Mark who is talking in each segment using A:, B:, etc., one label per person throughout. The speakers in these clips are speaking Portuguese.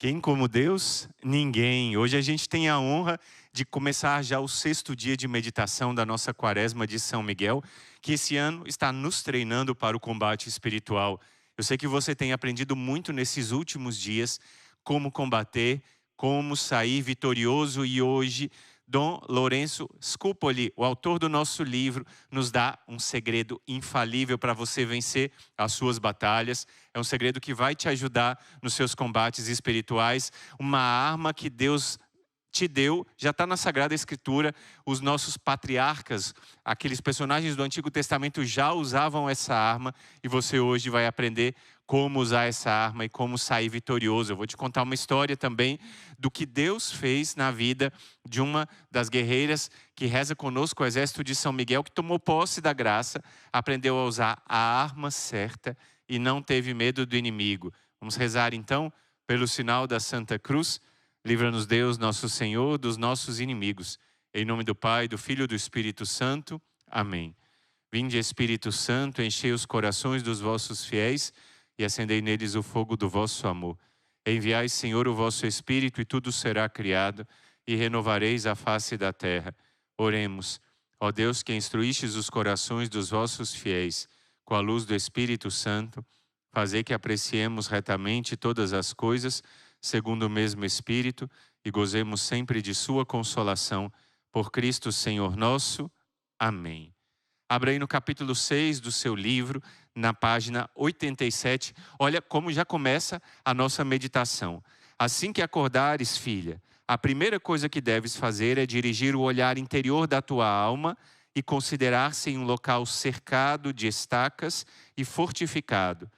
A: Quem como Deus? Ninguém. Hoje a gente tem a honra de começar já o 6º dia de meditação da nossa quaresma de São Miguel, que esse ano está nos treinando para o combate espiritual. Eu sei que você tem aprendido muito nesses últimos dias como combater, como sair vitorioso, e hoje Dom Lourenço Scupoli, o autor do nosso livro, nos dá um segredo infalível para você vencer as suas batalhas. É um segredo que vai te ajudar nos seus combates espirituais. Uma arma que Deus te deu, já está na Sagrada Escritura. Os nossos patriarcas, aqueles personagens do Antigo Testamento, já usavam essa arma, e você hoje vai aprender como usar essa arma e como sair vitorioso. Eu vou te contar uma história também do que Deus fez na vida de uma das guerreiras que reza conosco, o Exército de São Miguel, que tomou posse da graça, aprendeu a usar a arma certa e não teve medo do inimigo. Vamos rezar então pelo sinal da Santa Cruz. Livra-nos Deus, nosso Senhor, dos nossos inimigos. Em nome do Pai, do Filho e do Espírito Santo. Amém. Vinde, Espírito Santo, enchei os corações dos vossos fiéis e acendei neles o fogo do vosso amor. Enviai, Senhor, o vosso Espírito, e tudo será criado, e renovareis a face da terra. Oremos. Ó Deus, que instruístes os corações dos vossos fiéis com a luz do Espírito Santo, fazei que apreciemos retamente todas as coisas, segundo o mesmo Espírito, e gozemos sempre de sua consolação. Por Cristo Senhor nosso. Amém. Abra aí no capítulo 6 do seu livro, na página 87. Olha como já começa a nossa meditação. Assim que acordares, filha, a primeira coisa que deves fazer é dirigir o olhar interior da tua alma e considerar-se em um local cercado de estacas e fortificado.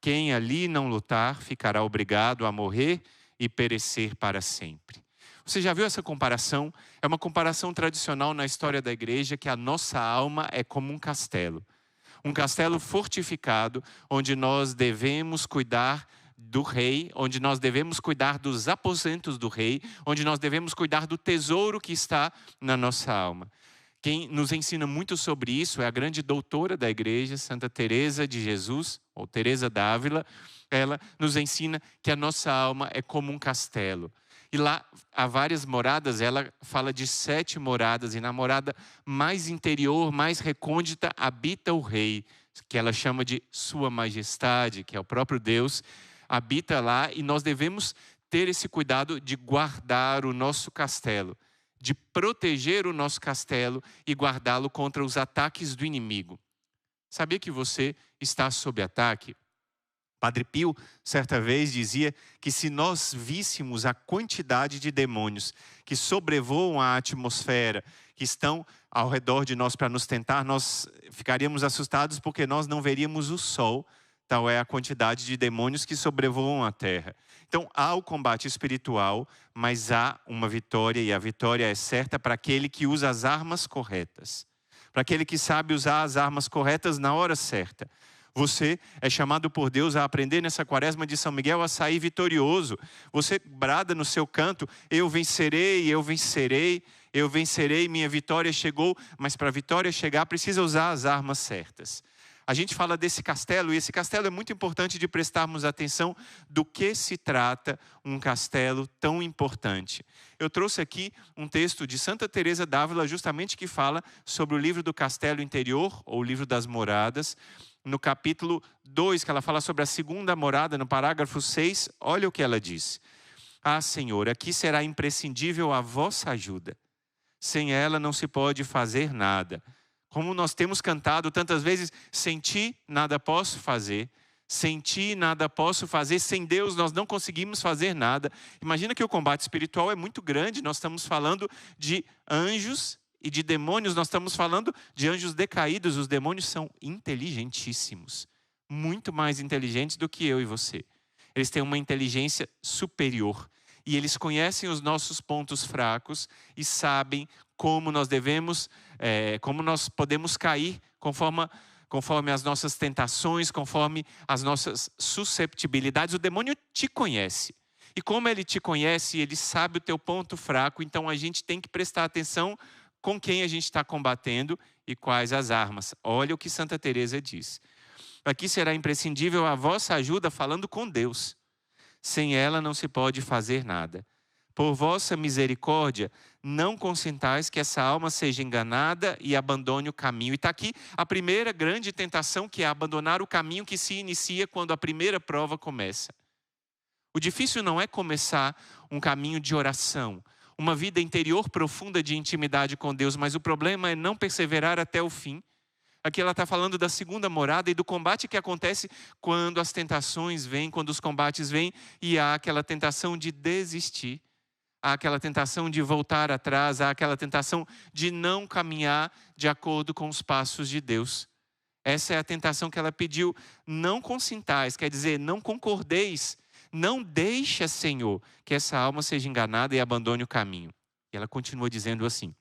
A: Quem ali não lutar ficará obrigado a morrer e perecer para sempre. Você já viu essa comparação? É uma comparação tradicional na história da igreja, que a nossa alma é como um castelo. Um castelo fortificado, onde nós devemos cuidar do rei, onde nós devemos cuidar dos aposentos do rei, onde nós devemos cuidar do tesouro que está na nossa alma. Quem nos ensina muito sobre isso é a grande doutora da igreja, Santa Teresa de Jesus, ou Teresa d'Ávila. Ela nos ensina que a nossa alma é como um castelo. E lá há várias moradas, ela fala de 7 moradas, e na morada mais interior, mais recôndita, habita o rei, que ela chama de Sua Majestade, que é o próprio Deus, habita lá, e nós devemos ter esse cuidado de guardar o nosso castelo, de proteger o nosso castelo e guardá-lo contra os ataques do inimigo. Sabia que você está sob ataque? Padre Pio, certa vez, dizia que se nós víssemos a quantidade de demônios que sobrevoam a atmosfera, que estão ao redor de nós para nos tentar, nós ficaríamos assustados, porque nós não veríamos o sol. Tal é a quantidade de demônios que sobrevoam a terra. Então, há o combate espiritual, mas há uma vitória, e a vitória é certa para aquele que usa as armas corretas. Para aquele que sabe usar as armas corretas na hora certa. Você é chamado por Deus a aprender nessa quaresma de São Miguel a sair vitorioso. Você brada no seu canto: eu vencerei, eu vencerei, eu vencerei, minha vitória chegou. Mas para a vitória chegar, precisa usar as armas certas. A gente fala desse castelo, e esse castelo é muito importante de prestarmos atenção do que se trata um castelo tão importante. Eu trouxe aqui um texto de Santa Teresa d'Ávila, justamente que fala sobre o livro do castelo interior, ou o livro das moradas, no capítulo 2, que ela fala sobre a segunda morada, no parágrafo 6, olha o que ela diz. Ah, Senhor, aqui será imprescindível a vossa ajuda. Sem ela não se pode fazer nada. Como nós temos cantado tantas vezes, sem ti nada posso fazer. Sem ti nada posso fazer. Sem Deus nós não conseguimos fazer nada. Imagina que o combate espiritual é muito grande. Nós estamos falando de anjos e de demônios. Nós estamos falando de anjos decaídos. Os demônios são inteligentíssimos. Muito mais inteligentes do que eu e você. Eles têm uma inteligência superior. E eles conhecem os nossos pontos fracos e sabem como nós devemos, como nós podemos cair conforme as nossas tentações, conforme as nossas susceptibilidades. O demônio te conhece. E como ele te conhece, ele sabe o teu ponto fraco. Então a gente tem que prestar atenção com quem a gente está combatendo e quais as armas. Olha o que Santa Teresa diz. Aqui será imprescindível a vossa ajuda falando com Deus. Sem ela não se pode fazer nada. Por vossa misericórdia, não consintais que essa alma seja enganada e abandone o caminho. E está aqui a primeira grande tentação, que é abandonar o caminho que se inicia quando a primeira prova começa. O difícil não é começar um caminho de oração, uma vida interior profunda de intimidade com Deus, mas o problema é não perseverar até o fim. Aqui ela está falando da segunda morada e do combate que acontece quando as tentações vêm, quando os combates vêm e há aquela tentação de desistir. Há aquela tentação de voltar atrás, há aquela tentação de não caminhar de acordo com os passos de Deus. Essa é a tentação que ela pediu. Não consintais, quer dizer, não concordeis. Não deixa, Senhor, que essa alma seja enganada e abandone o caminho. E ela continua dizendo assim: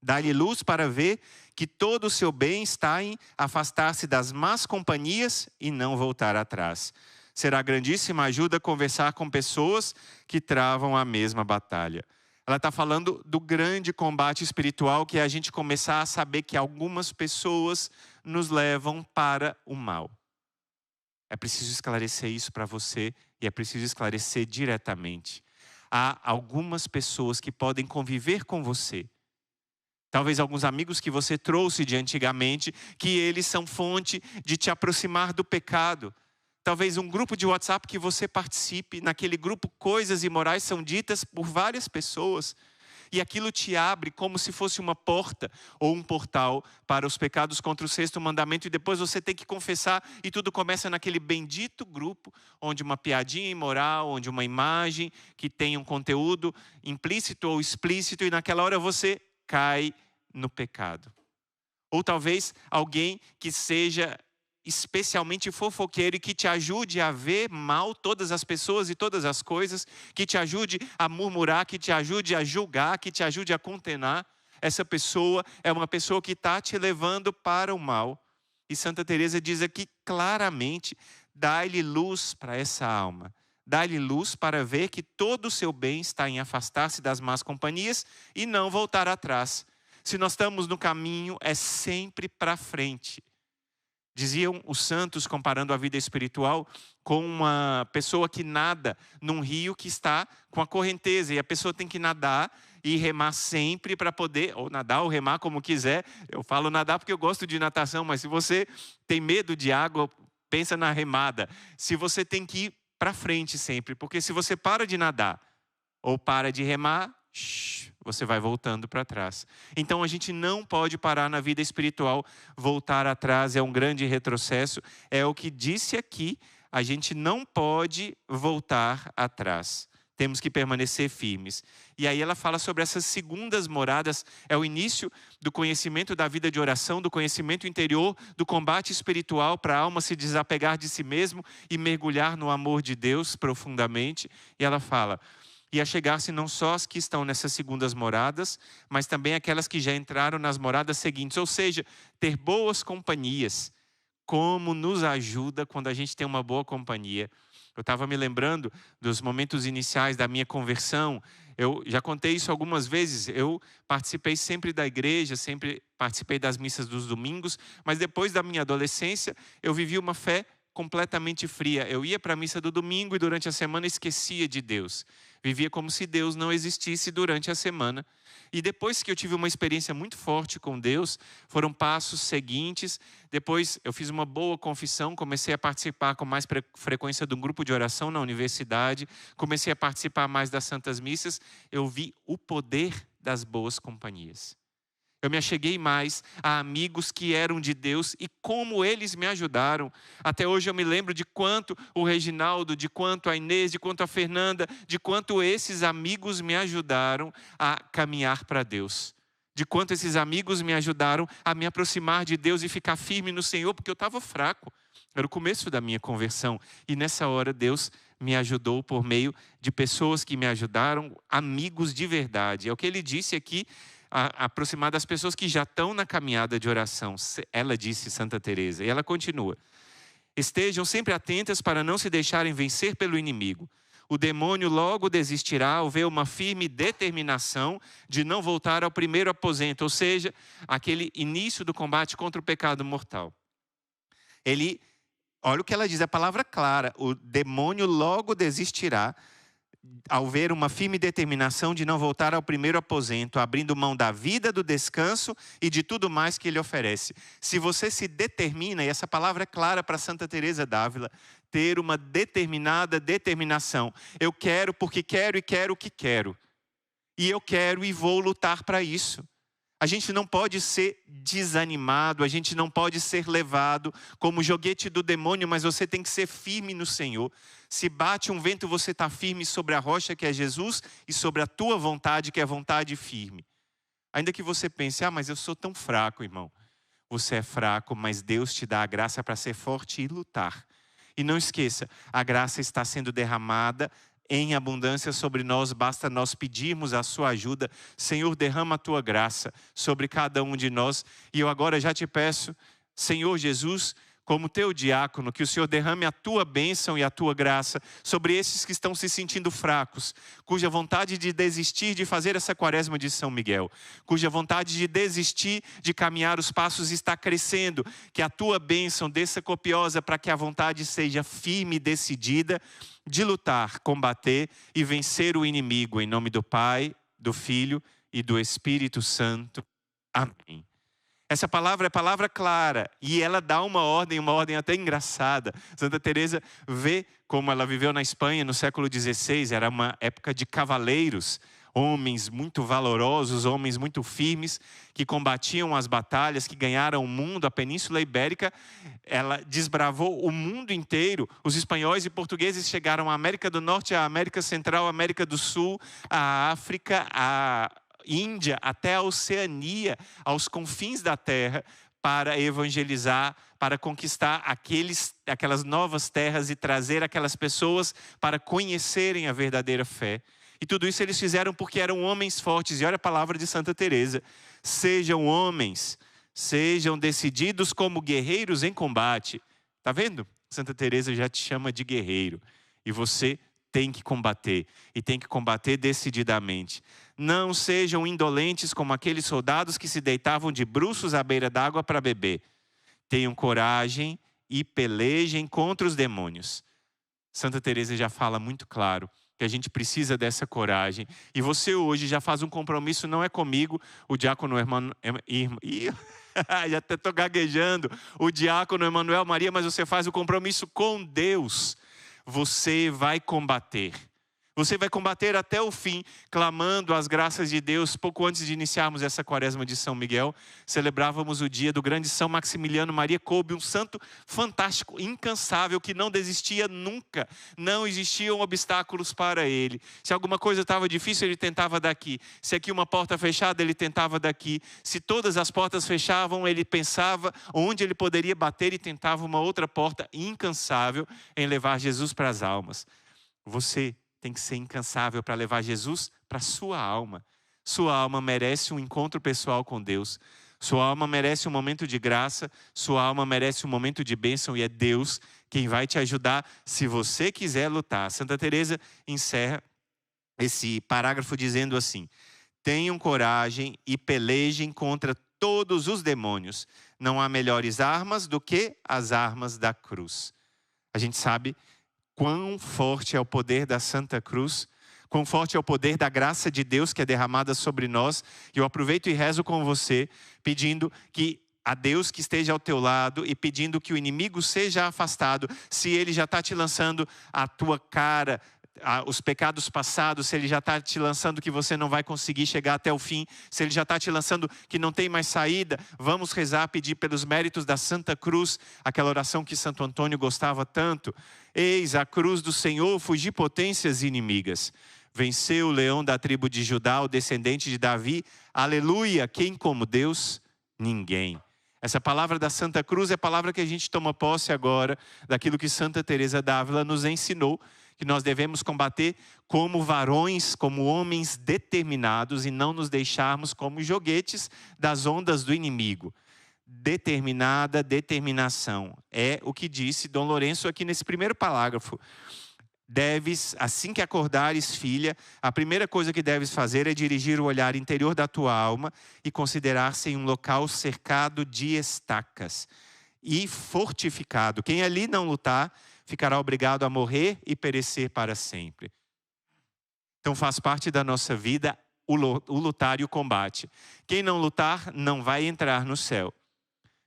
A: dá-lhe luz para ver que todo o seu bem está em afastar-se das más companhias e não voltar atrás. Será grandíssima ajuda conversar com pessoas que travam a mesma batalha. Ela está falando do grande combate espiritual, que é a gente começar a saber que algumas pessoas nos levam para o mal. É preciso esclarecer isso para você e é preciso esclarecer diretamente. Há algumas pessoas que podem conviver com você. Talvez alguns amigos que você trouxe de antigamente, que eles são fonte de te aproximar do pecado. Talvez um grupo de WhatsApp que você participe, naquele grupo coisas imorais são ditas por várias pessoas. E aquilo te abre como se fosse uma porta ou um portal para os pecados contra o sexto mandamento. E depois você tem que confessar e tudo começa naquele bendito grupo, onde uma piadinha imoral, onde uma imagem que tem um conteúdo implícito ou explícito. E naquela hora você cai no pecado. Ou talvez alguém que seja especialmente fofoqueiro e que te ajude a ver mal todas as pessoas e todas as coisas, que te ajude a murmurar, que te ajude a julgar, que te ajude a condenar. Essa pessoa é uma pessoa que está te levando para o mal. E Santa Teresa diz aqui claramente: dá-lhe luz para essa alma. Dá-lhe luz para ver que todo o seu bem está em afastar-se das más companhias e não voltar atrás. Se nós estamos no caminho, é sempre para frente. Diziam os santos, comparando a vida espiritual com uma pessoa que nada num rio que está com a correnteza. E a pessoa tem que nadar e remar sempre para poder, ou nadar ou remar como quiser. Eu falo nadar porque eu gosto de natação, mas se você tem medo de água, pensa na remada. Se você tem que ir para frente sempre, porque se você para de nadar ou para de remar, você vai voltando para trás. Então a gente não pode parar na vida espiritual. Voltar atrás é um grande retrocesso. É o que disse aqui, a gente não pode voltar atrás. Temos que permanecer firmes. E aí ela fala sobre essas segundas moradas. É o início do conhecimento da vida de oração, do conhecimento interior, do combate espiritual para a alma se desapegar de si mesmo e mergulhar no amor de Deus profundamente. E ela fala: e a chegar-se não só as que estão nessas segundas moradas, mas também aquelas que já entraram nas moradas seguintes. Ou seja, ter boas companhias. Como nos ajuda quando a gente tem uma boa companhia. Eu estava me lembrando dos momentos iniciais da minha conversão. Eu já contei isso algumas vezes. Eu participei sempre da igreja, sempre participei das missas dos domingos, mas depois da minha adolescência, eu vivi uma fé completamente fria. Eu ia para a missa do domingo e durante a semana esquecia de Deus. Vivia como se Deus não existisse durante a semana. E depois que eu tive uma experiência muito forte com Deus, foram passos seguintes. Depois eu fiz uma boa confissão, comecei a participar com mais frequência de um grupo de oração na universidade, comecei a participar mais das santas missas. Eu vi o poder das boas companhias. Eu me acheguei mais a amigos que eram de Deus e como eles me ajudaram. Até hoje eu me lembro de quanto o Reginaldo, de quanto a Inês, de quanto a Fernanda, de quanto esses amigos me ajudaram a caminhar para Deus. De quanto esses amigos me ajudaram a me aproximar de Deus e ficar firme no Senhor, porque eu estava fraco. Era o começo da minha conversão. E nessa hora Deus me ajudou por meio de pessoas que me ajudaram, amigos de verdade. É o que ele disse aqui, aproximar das pessoas que já estão na caminhada de oração. Ela disse, Santa Teresa, e ela continua: estejam sempre atentas para não se deixarem vencer pelo inimigo. O demônio logo desistirá ao ver uma firme determinação de não voltar ao primeiro aposento, ou seja, aquele início do combate contra o pecado mortal. Ele Olha o que ela diz, a palavra clara: o demônio logo desistirá ao ver uma firme determinação de não voltar ao primeiro aposento, abrindo mão da vida, do descanso e de tudo mais que ele oferece. Se você se determina, e essa palavra é clara para Santa Teresa d'Ávila, ter uma determinada determinação. Eu quero porque quero e quero o que quero. E eu quero e vou lutar para isso. A gente não pode ser desanimado, a gente não pode ser levado como joguete do demônio, mas você tem que ser firme no Senhor. Se bate um vento, você está firme sobre a rocha que é Jesus e sobre a tua vontade, que é vontade firme. Ainda que você pense, mas eu sou tão fraco, irmão. Você é fraco, mas Deus te dá a graça para ser forte e lutar. E não esqueça, a graça está sendo derramada em abundância sobre nós, basta nós pedirmos a sua ajuda. Senhor, derrama a tua graça sobre cada um de nós. E eu agora já te peço, Senhor Jesus, como teu diácono, que o Senhor derrame a tua bênção e a tua graça sobre esses que estão se sentindo fracos, cuja vontade de desistir de fazer essa quaresma de São Miguel, cuja vontade de desistir de caminhar os passos está crescendo, que a tua bênção desça copiosa para que a vontade seja firme e decidida de lutar, combater e vencer o inimigo, em nome do Pai, do Filho e do Espírito Santo. Amém. Essa palavra é palavra clara e ela dá uma ordem até engraçada. Santa Teresa vê como ela viveu na Espanha no século XVI, era uma época de cavaleiros, homens muito valorosos, homens muito firmes, que combatiam as batalhas, que ganharam o mundo. A Península Ibérica, ela desbravou o mundo inteiro. Os espanhóis e portugueses chegaram à América do Norte, à América Central, à América do Sul, à África, à Índia, até a Oceania, aos confins da terra, para evangelizar, para conquistar aquelas novas terras e trazer aquelas pessoas para conhecerem a verdadeira fé. E tudo isso eles fizeram porque eram homens fortes. E olha a palavra de Santa Teresa: sejam homens, sejam decididos como guerreiros em combate. Está vendo? Santa Teresa já te chama de guerreiro. E você tem que combater, e tem que combater decididamente. Não sejam indolentes como aqueles soldados que se deitavam de bruços à beira d'água para beber. Tenham coragem e pelejem contra os demônios. Santa Teresa já fala muito claro que a gente precisa dessa coragem. E você hoje já faz um compromisso, não é comigo, o diácono já até estou gaguejando, o diácono Emanuel Maria, mas você faz o compromisso com Deus. Você vai combater. Você vai combater até o fim, clamando as graças de Deus. Pouco antes de iniciarmos essa quaresma de São Miguel, celebrávamos o dia do grande São Maximiliano Maria Kolbe, um santo fantástico, incansável, que não desistia nunca. Não existiam obstáculos para ele. Se alguma coisa estava difícil, ele tentava daqui. Se aqui uma porta fechada, ele tentava daqui. Se todas as portas fechavam, ele pensava onde ele poderia bater e tentava uma outra porta, incansável em levar Jesus para as almas. Você tem que ser incansável para levar Jesus para a sua alma. Sua alma merece um encontro pessoal com Deus. Sua alma merece um momento de graça. Sua alma merece um momento de bênção. E é Deus quem vai te ajudar se você quiser lutar. Santa Teresa encerra esse parágrafo dizendo assim: tenham coragem e pelejem contra todos os demônios. Não há melhores armas do que as armas da cruz. A gente sabe quão forte é o poder da Santa Cruz, quão forte é o poder da graça de Deus que é derramada sobre nós. E eu aproveito e rezo com você, pedindo que a Deus que esteja ao teu lado e pedindo que o inimigo seja afastado. Se ele já está te lançando a tua cara, os pecados passados, se ele já está te lançando que você não vai conseguir chegar até o fim, se ele já está te lançando que não tem mais saída, vamos rezar, pedir pelos méritos da Santa Cruz, aquela oração que Santo Antônio gostava tanto. Eis a cruz do Senhor, fugir potências inimigas. Venceu o leão da tribo de Judá, o descendente de Davi. Aleluia, quem como Deus? Ninguém. Essa palavra da Santa Cruz é a palavra que a gente toma posse agora, daquilo que Santa Teresa d'Ávila nos ensinou, que nós devemos combater como varões, como homens determinados e não nos deixarmos como joguetes das ondas do inimigo. Determinada determinação. É o que disse Dom Lourenço aqui nesse primeiro parágrafo. Deves, assim que acordares, filha, a primeira coisa que deves fazer é dirigir o olhar interior da tua alma e considerar-se em um local cercado de estacas. e fortificado. Quem ali não lutar, ficará obrigado a morrer e perecer para sempre. Então faz parte da nossa vida o lutar e o combate. Quem não lutar não vai entrar no céu.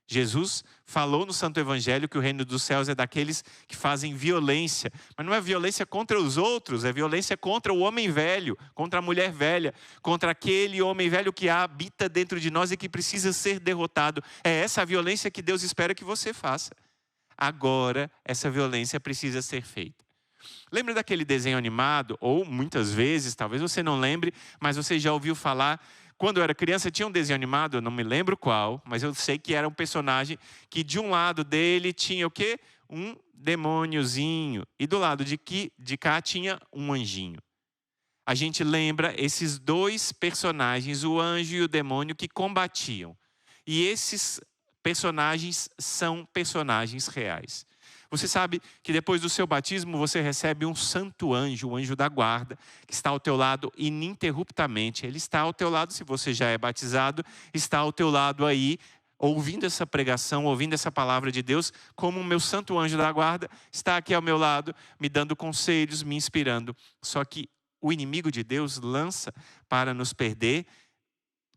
A: Jesus falou no Santo Evangelho que o reino dos céus é daqueles que fazem violência. Mas não é violência contra os outros, é violência contra o homem velho, contra a mulher velha, contra aquele homem velho que habita dentro de nós e que precisa ser derrotado. É essa a violência que Deus espera que você faça. Agora, essa violência precisa ser feita. Lembra daquele desenho animado? Ou muitas vezes, talvez você não lembre, mas você já ouviu falar. Quando eu era criança tinha um desenho animado, eu não me lembro qual, mas eu sei que era um personagem que de um lado dele tinha o quê? Um demôniozinho. E do lado de cá tinha um anjinho. A gente lembra esses dois personagens, o anjo e o demônio, que combatiam. E esses personagens são personagens reais. Você sabe que depois do seu batismo você recebe um santo anjo, o anjo da guarda, que está ao teu lado ininterruptamente. Ele está ao teu lado, se você já é batizado, está ao teu lado aí, ouvindo essa pregação, ouvindo essa palavra de Deus, como o meu santo anjo da guarda está aqui ao meu lado, me dando conselhos, me inspirando. Só que o inimigo de Deus lança para nos perder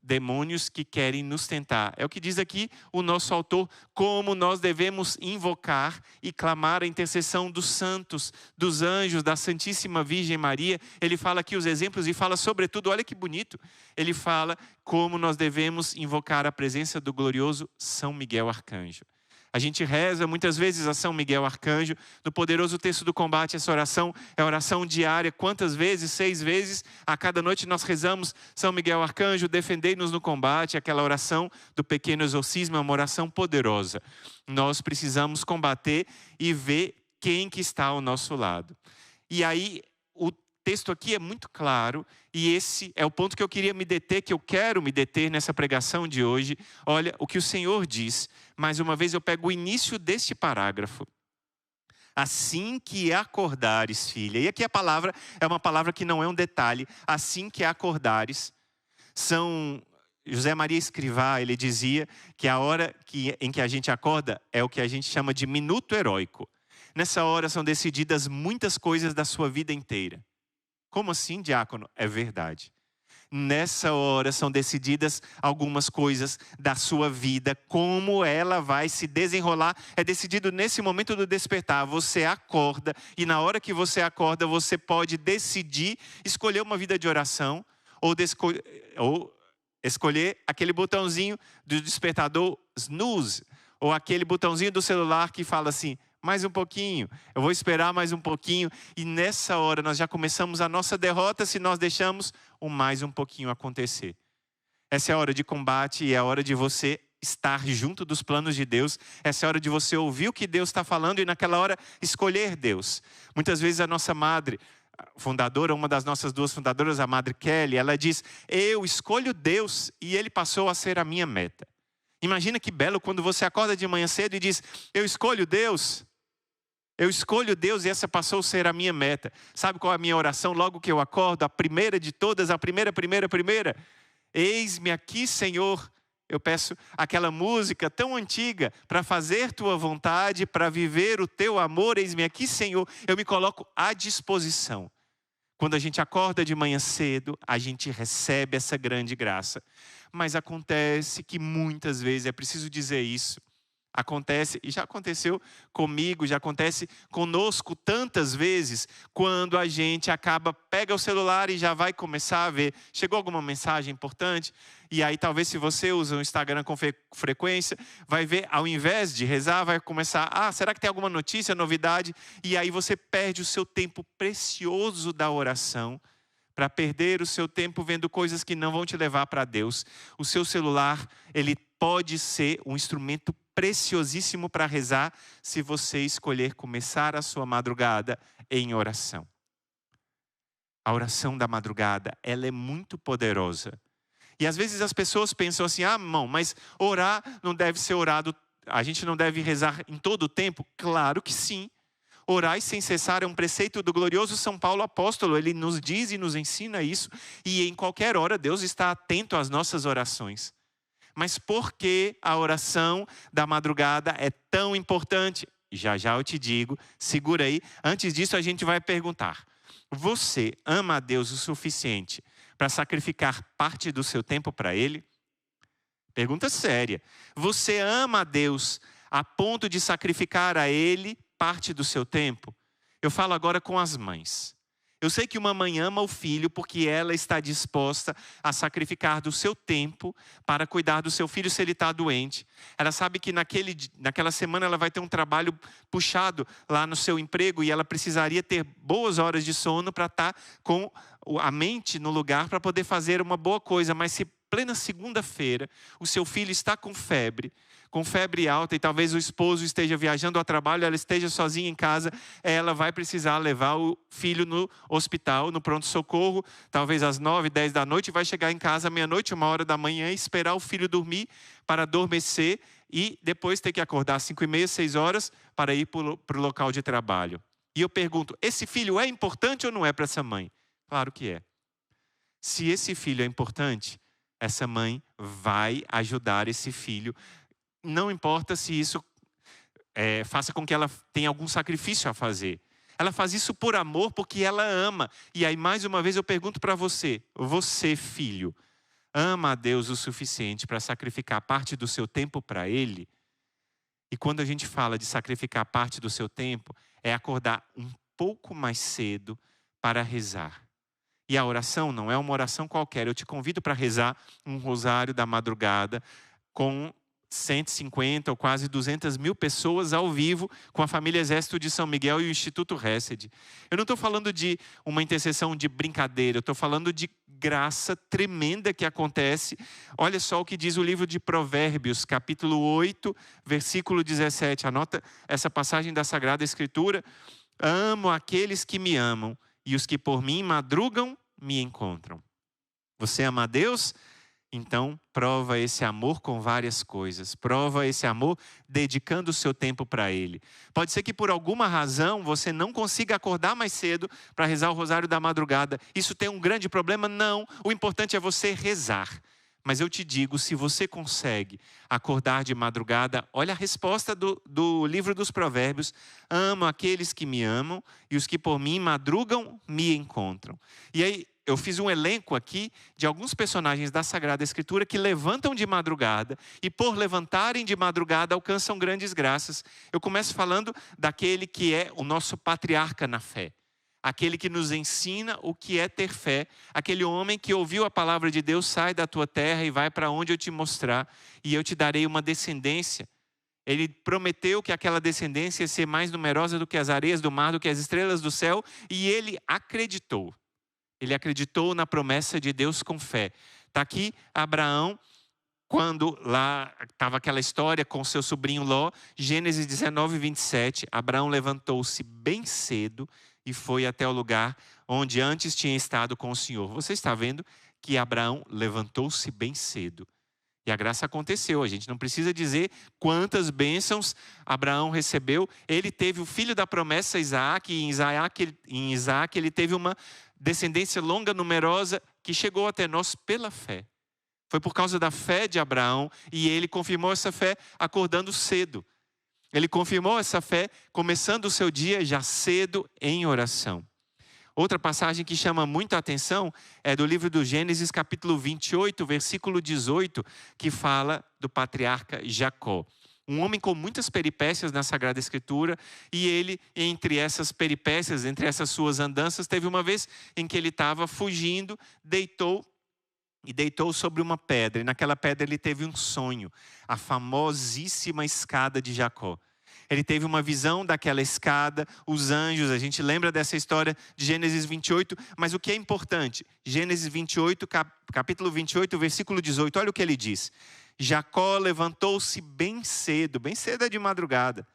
A: demônios que querem nos tentar. É o que diz aqui o nosso autor, como nós devemos invocar e clamar a intercessão dos santos, dos anjos, da Santíssima Virgem Maria. Ele fala aqui os exemplos e fala sobretudo, olha que bonito, ele fala como nós devemos invocar a presença do glorioso São Miguel Arcanjo. A gente reza muitas vezes a São Miguel Arcanjo. No poderoso texto do combate, essa oração é oração diária. Quantas vezes? 6 vezes. A cada noite nós rezamos São Miguel Arcanjo, defendei-nos no combate. Aquela oração do pequeno exorcismo é uma oração poderosa. Nós precisamos combater e ver quem que está ao nosso lado. E aí, o texto aqui é muito claro, e esse é o ponto que eu queria me deter, que eu quero me deter nessa pregação de hoje. Olha o que o Senhor diz. Mais uma vez eu pego o início deste parágrafo. Assim que acordares, filha. E aqui a palavra é uma palavra que não é um detalhe. Assim que acordares. José Maria Escrivá, ele dizia que a hora em que a gente acorda é o que a gente chama de minuto heróico. Nessa hora são decididas muitas coisas da sua vida inteira. Como assim, diácono? É verdade. Nessa hora são decididas algumas coisas da sua vida, como ela vai se desenrolar. É decidido nesse momento do despertar. Você acorda e na hora que você acorda, você pode decidir escolher uma vida de oração ou escolher aquele botãozinho do despertador snooze ou aquele botãozinho do celular que fala assim, mais um pouquinho, eu vou esperar mais um pouquinho. E nessa hora nós já começamos a nossa derrota se nós deixamos o mais um pouquinho acontecer. Essa é a hora de combate e é a hora de você estar junto dos planos de Deus. Essa é a hora de você ouvir o que Deus está falando e naquela hora escolher Deus. Muitas vezes a nossa madre fundadora, uma das nossas 2 fundadoras, a Madre Kelly, ela diz, eu escolho Deus e Ele passou a ser a minha meta. Imagina que belo quando você acorda de manhã cedo e diz, eu escolho Deus. Eu escolho Deus e essa passou a ser a minha meta. Sabe qual é a minha oração logo que eu acordo? A primeira de todas, a primeira. Eis-me aqui, Senhor. Eu peço aquela música tão antiga, para fazer tua vontade, para viver o teu amor. Eis-me aqui, Senhor. Eu me coloco à disposição. Quando a gente acorda de manhã cedo, a gente recebe essa grande graça. Mas acontece que muitas vezes, é preciso dizer isso, acontece, e já aconteceu comigo, já acontece conosco tantas vezes, quando a gente pega o celular e já vai começar a ver, chegou alguma mensagem importante, e aí talvez se você usa o Instagram com frequência, vai ver, ao invés de rezar, vai começar, será que tem alguma notícia, novidade? E aí você perde o seu tempo precioso da oração, para perder o seu tempo vendo coisas que não vão te levar para Deus. O seu celular, ele pode ser um instrumento preciosíssimo para rezar, se você escolher começar a sua madrugada em oração. A oração da madrugada, ela é muito poderosa. E às vezes as pessoas pensam assim, irmão, mas orar não deve ser orado, a gente não deve rezar em todo o tempo? Claro que sim. Orai sem cessar é um preceito do glorioso São Paulo apóstolo. Ele nos diz e nos ensina isso. E em qualquer hora Deus está atento às nossas orações. Mas por que a oração da madrugada é tão importante? Já já eu te digo, segura aí. Antes disso a gente vai perguntar: você ama a Deus o suficiente para sacrificar parte do seu tempo para Ele? Pergunta séria. Você ama a Deus a ponto de sacrificar a Ele parte do seu tempo? Eu falo agora com as mães. Eu sei que uma mãe ama o filho porque ela está disposta a sacrificar do seu tempo para cuidar do seu filho se ele está doente. Ela sabe que naquela semana ela vai ter um trabalho puxado lá no seu emprego e ela precisaria ter boas horas de sono para estar com a mente no lugar para poder fazer uma boa coisa. Mas se plena segunda-feira o seu filho está com febre alta e talvez o esposo esteja viajando ao trabalho, ela esteja sozinha em casa, ela vai precisar levar o filho no hospital, no pronto-socorro, talvez às 9, 10 da noite, vai chegar em casa meia-noite, 1h da manhã, esperar o filho dormir para adormecer e depois ter que acordar às 5h30, 6h para ir para o local de trabalho. E eu pergunto, esse filho é importante ou não é para essa mãe? Claro que é. Se esse filho é importante, essa mãe vai ajudar esse filho. Não importa se isso faça com que ela tenha algum sacrifício a fazer. Ela faz isso por amor, porque ela ama. E aí, mais uma vez, eu pergunto para você: você, filho, ama a Deus o suficiente para sacrificar parte do seu tempo para Ele? E quando a gente fala de sacrificar parte do seu tempo, é acordar um pouco mais cedo para rezar. E a oração não é uma oração qualquer. Eu te convido para rezar um rosário da madrugada com 150 ou quase 200 mil pessoas ao vivo com a família Exército de São Miguel e o Instituto Hesed. Eu não estou falando de uma intercessão de brincadeira, eu estou falando de graça tremenda que acontece. Olha só o que diz o livro de Provérbios, capítulo 8, versículo 17. Anota essa passagem da Sagrada Escritura. Amo aqueles que me amam e os que por mim madrugam me encontram. Você ama a Deus? Então, prova esse amor com várias coisas. Prova esse amor dedicando o seu tempo para Ele. Pode ser que por alguma razão você não consiga acordar mais cedo para rezar o rosário da madrugada. Isso tem um grande problema? Não. O importante é você rezar. Mas eu te digo, se você consegue acordar de madrugada, olha a resposta do livro dos Provérbios. Amo aqueles que me amam e os que por mim madrugam me encontram. E aí, eu fiz um elenco aqui de alguns personagens da Sagrada Escritura que levantam de madrugada e por levantarem de madrugada alcançam grandes graças. Eu começo falando daquele que é o nosso patriarca na fé. Aquele que nos ensina o que é ter fé. Aquele homem que ouviu a palavra de Deus, sai da tua terra e vai para onde eu te mostrar e eu te darei uma descendência. Ele prometeu que aquela descendência ia ser mais numerosa do que as areias do mar, do que as estrelas do céu, e ele acreditou. Ele acreditou na promessa de Deus com fé. Está aqui Abraão, quando lá estava aquela história com seu sobrinho Ló, Gênesis 19, 27. Abraão levantou-se bem cedo e foi até o lugar onde antes tinha estado com o Senhor. Você está vendo que Abraão levantou-se bem cedo. E a graça aconteceu. A gente não precisa dizer quantas bênçãos Abraão recebeu. Ele teve o filho da promessa, Isaac, e em Isaac ele teve uma descendência longa, numerosa, que chegou até nós pela fé. Foi por causa da fé de Abraão e ele confirmou essa fé acordando cedo. Ele confirmou essa fé começando o seu dia já cedo em oração. Outra passagem que chama muita atenção é do livro do Gênesis, capítulo 28, versículo 18, que fala do patriarca Jacó. Um homem com muitas peripécias na Sagrada Escritura, e ele, entre essas peripécias, entre essas suas andanças, teve uma vez em que ele estava fugindo, deitou sobre uma pedra, e naquela pedra ele teve um sonho, a famosíssima escada de Jacó. Ele teve uma visão daquela escada, os anjos, a gente lembra dessa história de Gênesis 28, mas o que é importante? Gênesis 28, capítulo 28, versículo 18, olha o que ele diz. Jacó levantou-se bem cedo é de madrugada.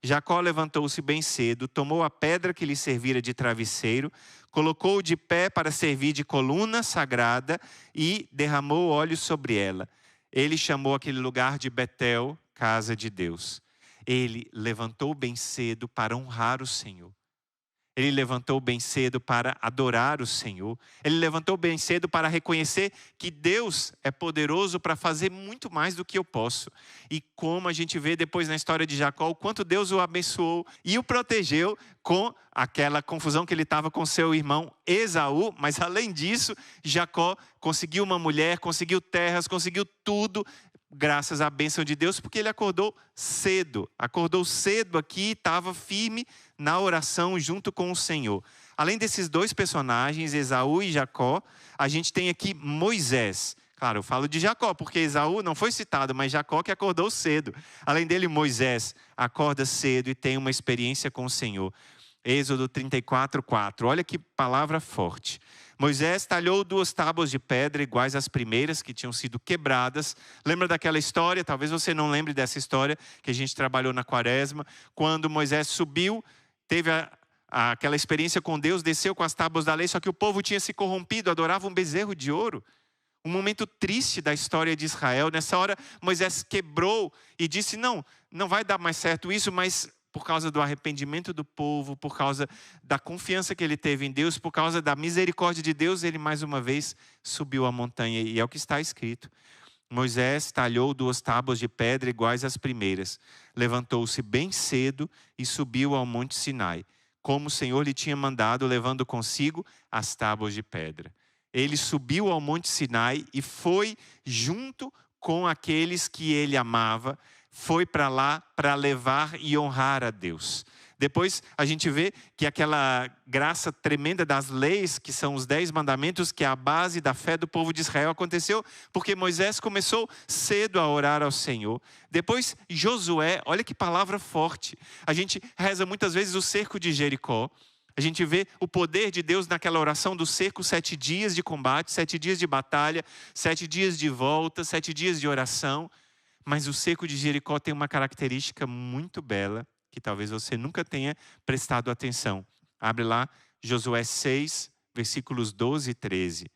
A: Jacó levantou-se bem cedo, tomou a pedra que lhe servira de travesseiro, colocou-o de pé para servir de coluna sagrada e derramou óleo sobre ela. Ele chamou aquele lugar de Betel, casa de Deus. Ele levantou bem cedo para honrar o Senhor. Ele levantou bem cedo para adorar o Senhor. Ele levantou bem cedo para reconhecer que Deus é poderoso para fazer muito mais do que eu posso. E como a gente vê depois na história de Jacó, o quanto Deus o abençoou e o protegeu com aquela confusão que ele estava com seu irmão Esaú. Mas além disso, Jacó conseguiu uma mulher, conseguiu terras, conseguiu tudo, graças à bênção de Deus, porque ele acordou cedo. Acordou cedo aqui e estava firme na oração junto com o Senhor. Além desses dois personagens, Esaú e Jacó, a gente tem aqui Moisés. Claro, eu falo de Jacó, porque Esaú não foi citado, mas Jacó que acordou cedo. Além dele, Moisés acorda cedo e tem uma experiência com o Senhor. Êxodo 34:4. Olha que palavra forte. Moisés talhou 2 tábuas de pedra iguais às primeiras que tinham sido quebradas. Lembra daquela história? Talvez você não lembre dessa história que a gente trabalhou na Quaresma. Quando Moisés subiu, teve aquela experiência com Deus, desceu com as tábuas da lei, só que o povo tinha se corrompido, adorava um bezerro de ouro. Um momento triste da história de Israel. Nessa hora, Moisés quebrou e disse, não vai dar mais certo isso, mas por causa do arrependimento do povo, por causa da confiança que ele teve em Deus, por causa da misericórdia de Deus, ele mais uma vez subiu a montanha. E é o que está escrito. Moisés talhou 2 tábuas de pedra iguais às primeiras. Levantou-se bem cedo e subiu ao monte Sinai, como o Senhor lhe tinha mandado, levando consigo as tábuas de pedra. Ele subiu ao monte Sinai e foi junto com aqueles que ele amava, foi para lá para levar e honrar a Deus. Depois a gente vê que aquela graça tremenda das leis, que são os 10 mandamentos, que é a base da fé do povo de Israel, aconteceu porque Moisés começou cedo a orar ao Senhor. Depois Josué, olha que palavra forte. A gente reza muitas vezes o cerco de Jericó. A gente vê o poder de Deus naquela oração do cerco, 7 dias de combate, 7 dias de batalha, 7 dias de volta, 7 dias de oração. Mas o cerco de Jericó tem uma característica muito bela, que talvez você nunca tenha prestado atenção. Abre lá, Josué 6, versículos 12 e 13.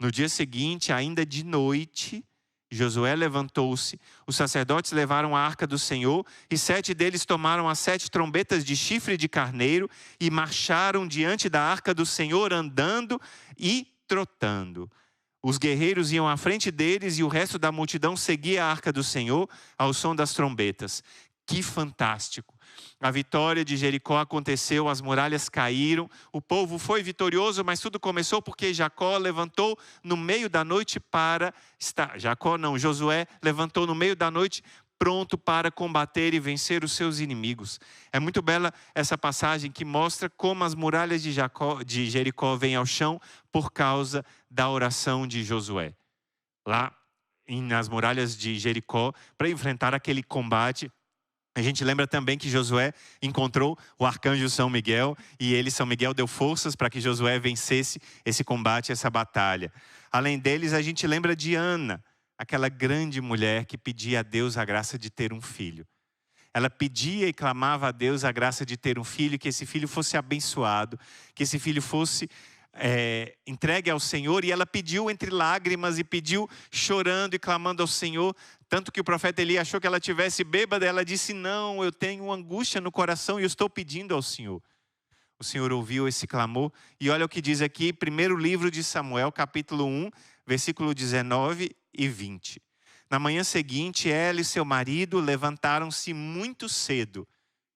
A: No dia seguinte, ainda de noite, Josué levantou-se, os sacerdotes levaram a arca do Senhor, e 7 deles tomaram as 7 trombetas de chifre de carneiro e marcharam diante da arca do Senhor, andando e trotando. Os guerreiros iam à frente deles e o resto da multidão seguia a arca do Senhor ao som das trombetas. Que fantástico! A vitória de Jericó aconteceu, as muralhas caíram, o povo foi vitorioso, mas tudo começou porque Jacó levantou no meio da noite para estar. Josué levantou no meio da noite pronto para combater e vencer os seus inimigos. É muito bela essa passagem que mostra como as muralhas de Jericó vêm ao chão por causa da oração de Josué. Lá nas muralhas de Jericó, para enfrentar aquele combate, a gente lembra também que Josué encontrou o arcanjo São Miguel e São Miguel deu forças para que Josué vencesse esse combate, essa batalha. Além deles, a gente lembra de Ana, aquela grande mulher que pedia a Deus a graça de ter um filho. Ela pedia e clamava a Deus a graça de ter um filho, que esse filho fosse abençoado, que esse filho fosse entregue ao Senhor. E ela pediu entre lágrimas e pediu chorando e clamando ao Senhor. Tanto que o profeta Eli achou que ela tivesse bêbada. Ela disse, não, eu tenho angústia no coração e eu estou pedindo ao Senhor. O Senhor ouviu esse clamor. E olha o que diz aqui, primeiro livro de Samuel, capítulo 1, versículo 19 e 20. Na manhã seguinte, ela e seu marido levantaram-se muito cedo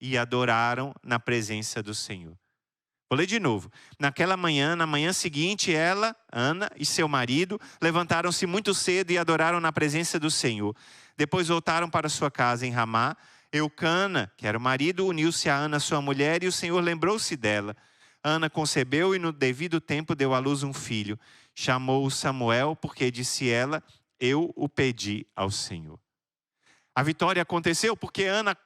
A: e adoraram na presença do Senhor. Vou ler de novo. Na manhã seguinte, ela, Ana e seu marido levantaram-se muito cedo e adoraram na presença do Senhor. Depois voltaram para sua casa em Ramá. Eucana, que era o marido, uniu-se a Ana, sua mulher, e o Senhor lembrou-se dela. Ana concebeu e no devido tempo deu à luz um filho. Chamou-o Samuel, porque disse ela, eu o pedi ao Senhor. A vitória aconteceu porque Ana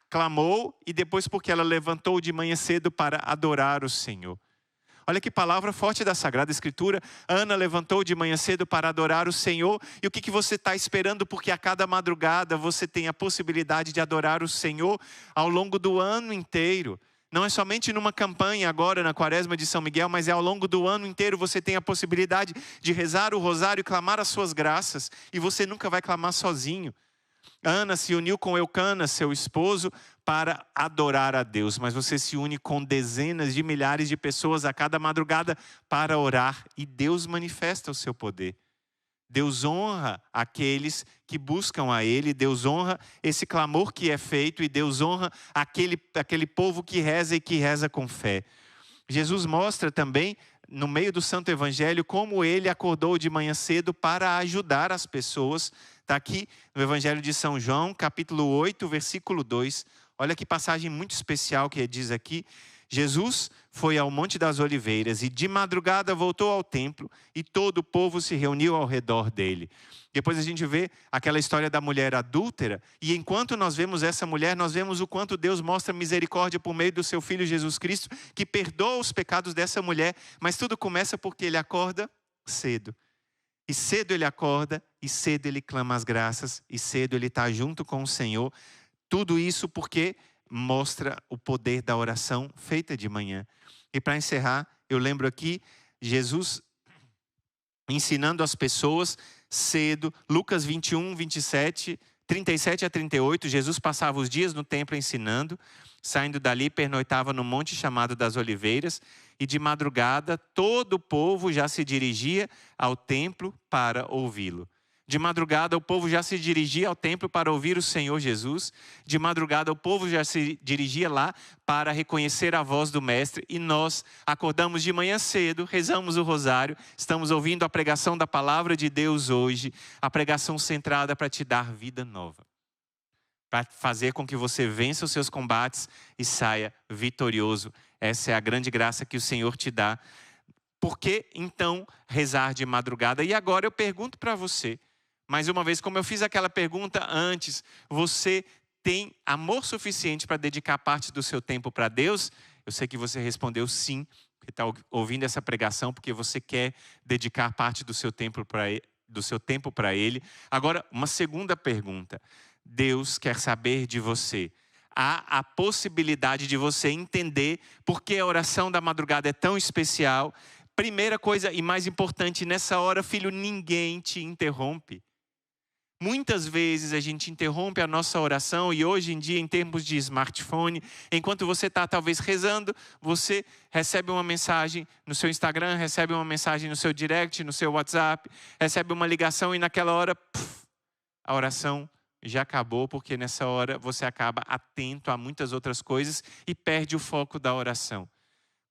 A: clamou e depois porque ela levantou de manhã cedo para adorar o Senhor. Olha que palavra forte da Sagrada Escritura. Ana levantou de manhã cedo para adorar o Senhor. E o que você está esperando? Porque a cada madrugada você tem a possibilidade de adorar o Senhor ao longo do ano inteiro. Não é somente numa campanha agora na Quaresma de São Miguel, mas é ao longo do ano inteiro você tem a possibilidade de rezar o rosário e clamar as suas graças. E você nunca vai clamar sozinho. Ana se uniu com Eucana, seu esposo, para adorar a Deus, mas você se une com dezenas de milhares de pessoas a cada madrugada para orar e Deus manifesta o seu poder. Deus honra aqueles que buscam a Ele, Deus honra esse clamor que é feito e Deus honra aquele povo que reza e que reza com fé. Jesus mostra também, no meio do Santo Evangelho, como Ele acordou de manhã cedo para ajudar as pessoas. Está aqui no Evangelho de São João, capítulo 8, versículo 2. Olha que passagem muito especial que diz aqui. Jesus foi ao Monte das Oliveiras e de madrugada voltou ao templo e todo o povo se reuniu ao redor dele. Depois a gente vê aquela história da mulher adúltera e enquanto nós vemos essa mulher, nós vemos o quanto Deus mostra misericórdia por meio do seu Filho Jesus Cristo, que perdoa os pecados dessa mulher, mas tudo começa porque ele acorda cedo. E cedo ele acorda, e cedo ele clama as graças, e cedo ele está junto com o Senhor. Tudo isso porque mostra o poder da oração feita de manhã. E para encerrar, eu lembro aqui, Jesus ensinando as pessoas cedo, Lucas 21, 27, 37 a 38, Jesus passava os dias no templo ensinando, saindo dali pernoitava no monte chamado das Oliveiras, e de madrugada todo o povo já se dirigia ao templo para ouvi-lo. De madrugada o povo já se dirigia ao templo para ouvir o Senhor Jesus. De madrugada o povo já se dirigia lá para reconhecer a voz do Mestre. E nós acordamos de manhã cedo, rezamos o rosário, estamos ouvindo a pregação da palavra de Deus hoje. A pregação centrada para te dar vida nova. Para fazer com que você vença os seus combates e saia vitorioso. Essa é a grande graça que o Senhor te dá. Por que então rezar de madrugada? E agora eu pergunto para você. Mais uma vez, como eu fiz aquela pergunta antes, você tem amor suficiente para dedicar parte do seu tempo para Deus? Eu sei que você respondeu sim, porque está ouvindo essa pregação, porque você quer dedicar parte do seu tempo para Ele. Agora, uma segunda pergunta. Deus quer saber de você. Há a possibilidade de você entender por que a oração da madrugada é tão especial. Primeira coisa e mais importante, nessa hora, filho, ninguém te interrompe. Muitas vezes a gente interrompe a nossa oração e hoje em dia, em termos de smartphone, enquanto você está talvez rezando, você recebe uma mensagem no seu Instagram, recebe uma mensagem no seu direct, no seu WhatsApp, recebe uma ligação e naquela hora, a oração já acabou, porque nessa hora você acaba atento a muitas outras coisas e perde o foco da oração.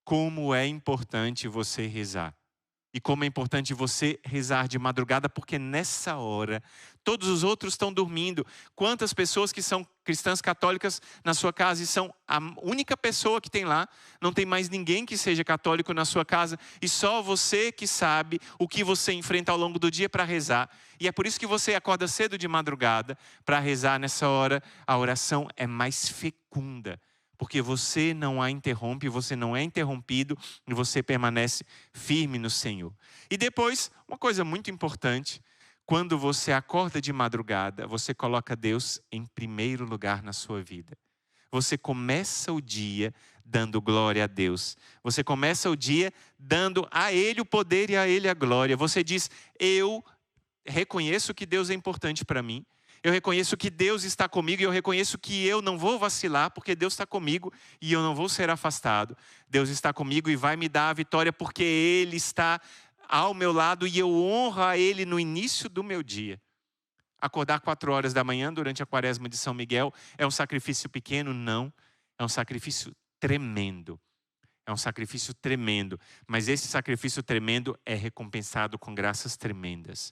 A: Como é importante você rezar. E como é importante você rezar de madrugada, porque nessa hora, todos os outros estão dormindo. Quantas pessoas que são cristãs católicas na sua casa e são a única pessoa que tem lá, não tem mais ninguém que seja católico na sua casa, e só você que sabe o que você enfrenta ao longo do dia para rezar. E é por isso que você acorda cedo de madrugada para rezar nessa hora. A oração é mais fecunda. Porque você não a interrompe, você não é interrompido e você permanece firme no Senhor. E depois, uma coisa muito importante, quando você acorda de madrugada, você coloca Deus em primeiro lugar na sua vida. Você começa o dia dando glória a Deus. Você começa o dia dando a Ele o poder e a Ele a glória. Você diz, eu reconheço que Deus é importante para mim. Eu reconheço que Deus está comigo e eu reconheço que eu não vou vacilar porque Deus está comigo e eu não vou ser afastado. Deus está comigo e vai me dar a vitória porque Ele está ao meu lado e eu honro a Ele no início do meu dia. Acordar 4 horas da manhã durante a quaresma de São Miguel é um sacrifício pequeno? Não. É um sacrifício tremendo. É um sacrifício tremendo. Mas esse sacrifício tremendo é recompensado com graças tremendas.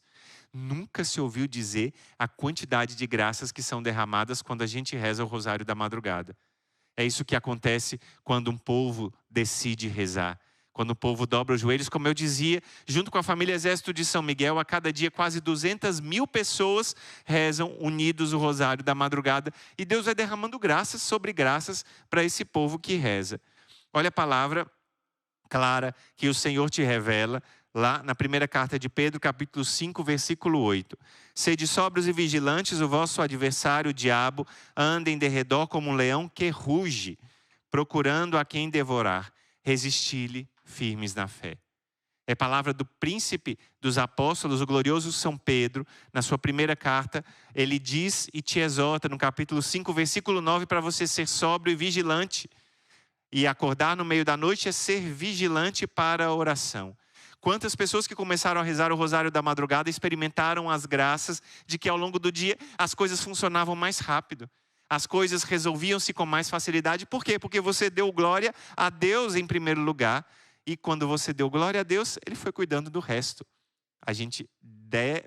A: Nunca se ouviu dizer a quantidade de graças que são derramadas quando a gente reza o rosário da madrugada. É isso que acontece quando um povo decide rezar. Quando o povo dobra os joelhos, como eu dizia, junto com a família Exército de São Miguel, a cada dia quase 200 mil pessoas rezam unidos o rosário da madrugada. E Deus vai derramando graças sobre graças para esse povo que reza. Olha a palavra clara que o Senhor te revela lá na primeira carta de Pedro, capítulo 5, versículo 8. Sede sóbrios e vigilantes, o vosso adversário, o diabo, anda em derredor como um leão que ruge, procurando a quem devorar. Resisti-lhe firmes na fé. É palavra do príncipe dos apóstolos, o glorioso São Pedro, na sua primeira carta. Ele diz e te exorta no capítulo 5, versículo 9, para você ser sóbrio e vigilante. E acordar no meio da noite é ser vigilante para a oração. Quantas pessoas que começaram a rezar o rosário da madrugada experimentaram as graças de que ao longo do dia as coisas funcionavam mais rápido. As coisas resolviam-se com mais facilidade. Por quê? Porque você deu glória a Deus em primeiro lugar. E quando você deu glória a Deus, Ele foi cuidando do resto. A gente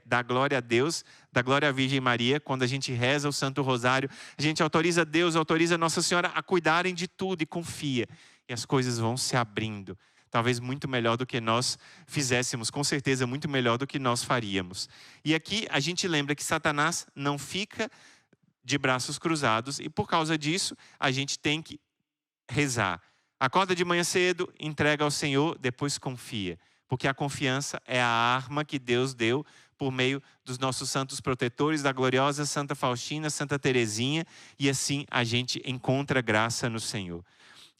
A: dá glória a Deus, dá glória à Virgem Maria. Quando a gente reza o Santo Rosário, a gente autoriza Deus, autoriza Nossa Senhora a cuidarem de tudo e confia. E as coisas vão se abrindo. Talvez muito melhor do que nós fizéssemos, com certeza muito melhor do que nós faríamos. E aqui a gente lembra que Satanás não fica de braços cruzados e por causa disso a gente tem que rezar. Acorda de manhã cedo, entrega ao Senhor, depois confia. Porque a confiança é a arma que Deus deu por meio dos nossos santos protetores, da gloriosa Santa Faustina, Santa Teresinha, e assim a gente encontra graça no Senhor.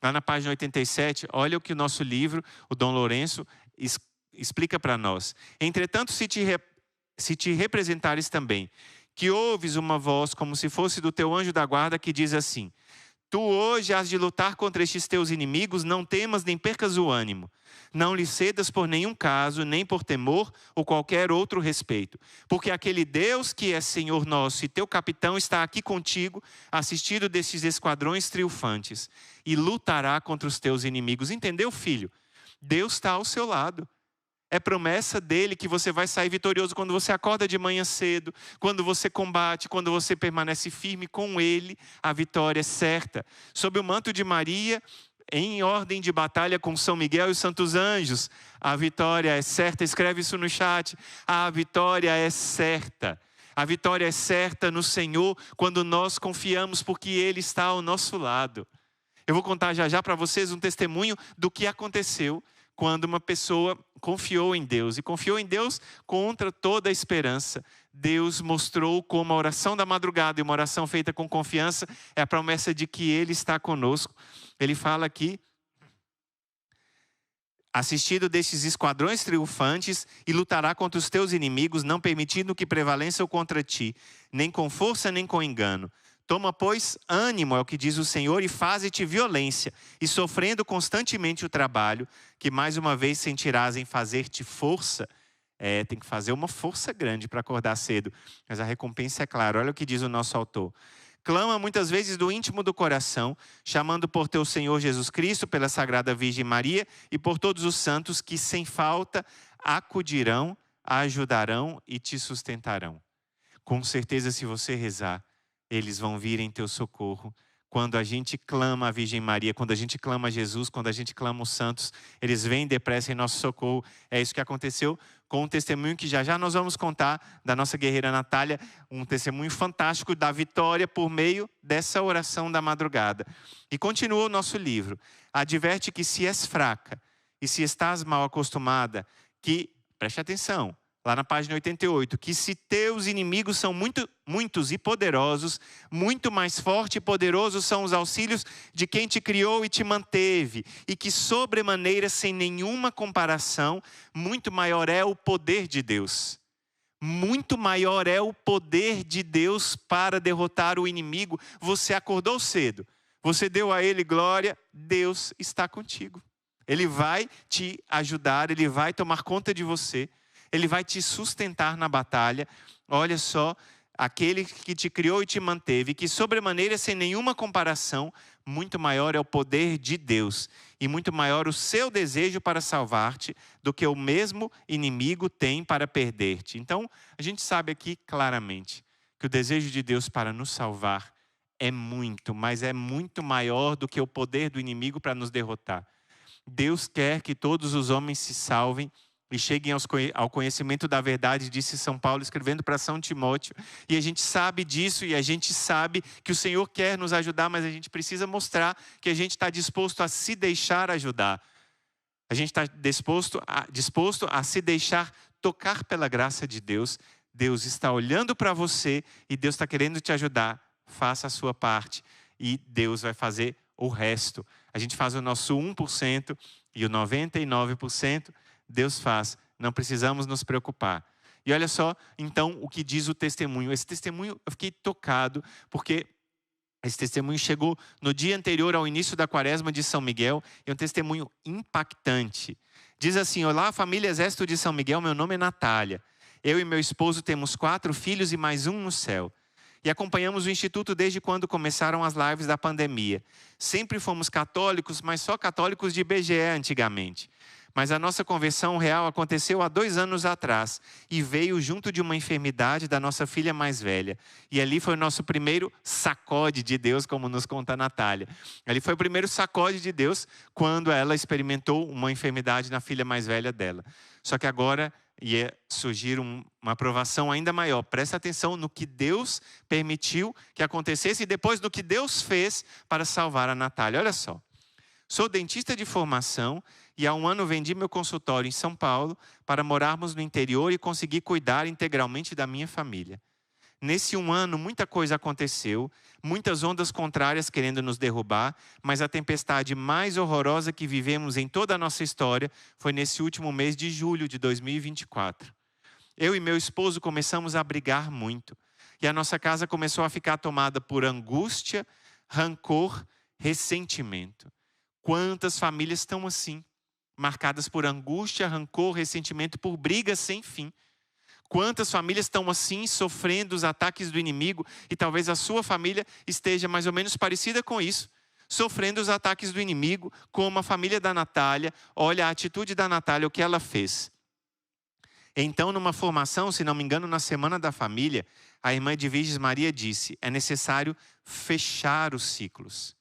A: Lá na página 87, olha o que o nosso livro, o Dom Lourenço, explica para nós. Entretanto, se te representares também, que ouves uma voz como se fosse do teu anjo da guarda que diz assim: tu hoje has de lutar contra estes teus inimigos, não temas nem percas o ânimo. Não lhe cedas por nenhum caso, nem por temor ou qualquer outro respeito. Porque aquele Deus que é Senhor nosso e teu capitão está aqui contigo, assistido destes esquadrões triunfantes, e lutará contra os teus inimigos. Entendeu, filho? Deus está ao seu lado. É promessa dele que você vai sair vitorioso quando você acorda de manhã cedo, quando você combate, quando você permanece firme com ele, a vitória é certa. Sob o manto de Maria, em ordem de batalha com São Miguel e os santos anjos, a vitória é certa. Escreve isso no chat. A vitória é certa. A vitória é certa no Senhor quando nós confiamos, porque Ele está ao nosso lado. Eu vou contar já para vocês um testemunho do que aconteceu quando uma pessoa confiou em Deus. E confiou em Deus contra toda a esperança. Deus mostrou como a oração da madrugada e uma oração feita com confiança é a promessa de que Ele está conosco. Ele fala aqui: assistido destes esquadrões triunfantes, e lutará contra os teus inimigos, não permitindo que prevaleçam contra ti, nem com força, nem com engano. Toma, pois, ânimo, é o que diz o Senhor, e faze-te violência, e sofrendo constantemente o trabalho, que mais uma vez sentirás em fazer-te força. Tem que fazer uma força grande para acordar cedo, mas a recompensa é clara. Olha o que diz o nosso autor. Clama muitas vezes do íntimo do coração, chamando por teu Senhor Jesus Cristo, pela Sagrada Virgem Maria e por todos os santos que sem falta acudirão, ajudarão e te sustentarão. Com certeza, se você rezar, eles vão vir em teu socorro. Quando a gente clama a Virgem Maria, quando a gente clama a Jesus, quando a gente clama os santos, eles vêm depressa em nosso socorro. É isso que aconteceu com um testemunho que já nós vamos contar da nossa guerreira Natália, um testemunho fantástico da vitória por meio dessa oração da madrugada. E continua o nosso livro. Adverte que se és fraca e se estás mal acostumada, que, preste atenção, lá na página 88, que se teus inimigos são muitos e poderosos, muito mais forte e poderosos são os auxílios de quem te criou e te manteve, e que sobremaneira, sem nenhuma comparação, muito maior é o poder de Deus. Muito maior é o poder de Deus para derrotar o inimigo. Você acordou cedo, você deu a Ele glória, Deus está contigo. Ele vai te ajudar, Ele vai tomar conta de você. Ele vai te sustentar na batalha. Olha só, aquele que te criou e te manteve, que sobremaneira, sem nenhuma comparação, muito maior é o poder de Deus e muito maior o seu desejo para salvar-te do que o mesmo inimigo tem para perder-te. Então, a gente sabe aqui claramente que o desejo de Deus para nos salvar é muito, mas é muito maior do que o poder do inimigo para nos derrotar. Deus quer que todos os homens se salvem e cheguem ao conhecimento da verdade, disse São Paulo, escrevendo para São Timóteo. E a gente sabe disso, e a gente sabe que o Senhor quer nos ajudar, mas a gente precisa mostrar que a gente está disposto a se deixar ajudar. A gente está disposto a se deixar tocar pela graça de Deus. Deus está olhando para você e Deus está querendo te ajudar. Faça a sua parte e Deus vai fazer o resto. A gente faz o nosso 1% e o 99%. Deus faz, não precisamos nos preocupar. E olha só, então, o que diz o testemunho. Esse testemunho, eu fiquei tocado, porque esse testemunho chegou no dia anterior ao início da quaresma de São Miguel. É um testemunho impactante. Diz assim: olá, família Exército de São Miguel, meu nome é Natália. Eu e meu esposo temos 4 filhos e mais um no céu. E acompanhamos o Instituto desde quando começaram as lives da pandemia. Sempre fomos católicos, mas só católicos de IBGE antigamente. Mas a nossa conversão real aconteceu há 2 anos atrás e veio junto de uma enfermidade da nossa filha mais velha. E ali foi o nosso primeiro sacode de Deus, como nos conta a Natália. Ali foi o primeiro sacode de Deus quando ela experimentou uma enfermidade na filha mais velha dela. Só que agora ia surgir uma aprovação ainda maior. Presta atenção no que Deus permitiu que acontecesse e depois no que Deus fez para salvar a Natália. Olha só. Sou dentista de formação e há 1 ano vendi meu consultório em São Paulo para morarmos no interior e conseguir cuidar integralmente da minha família. Nesse 1 ano, muita coisa aconteceu, muitas ondas contrárias querendo nos derrubar, mas a tempestade mais horrorosa que vivemos em toda a nossa história foi nesse último mês de julho de 2024. Eu e meu esposo começamos a brigar muito, e a nossa casa começou a ficar tomada por angústia, rancor, ressentimento. Quantas famílias estão assim, marcadas por angústia, rancor, ressentimento, por brigas sem fim? Quantas famílias estão assim, sofrendo os ataques do inimigo, e talvez a sua família esteja mais ou menos parecida com isso, sofrendo os ataques do inimigo, como a família da Natália. Olha a atitude da Natália, o que ela fez. Então, numa formação, se não me engano, na Semana da Família, a irmã de Virgens Maria disse: é necessário fechar os ciclos.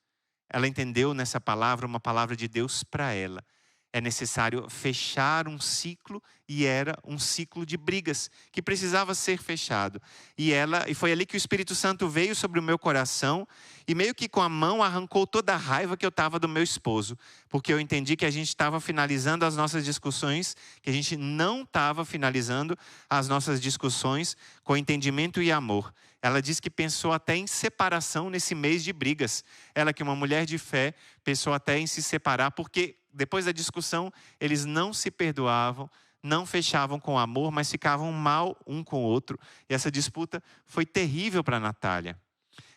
A: Ela entendeu nessa palavra uma palavra de Deus para ela. É necessário fechar um ciclo, e era um ciclo de brigas que precisava ser fechado. E foi ali que o Espírito Santo veio sobre o meu coração e meio que com a mão arrancou toda a raiva que eu estava do meu esposo, porque eu entendi que a gente estava finalizando as nossas discussões, que a gente não estava finalizando as nossas discussões com entendimento e amor. Ela disse que pensou até em separação nesse mês de brigas. Ela, que é uma mulher de fé, pensou até em se separar, porque depois da discussão, eles não se perdoavam, não fechavam com amor, mas ficavam mal um com o outro. E essa disputa foi terrível para a Natália.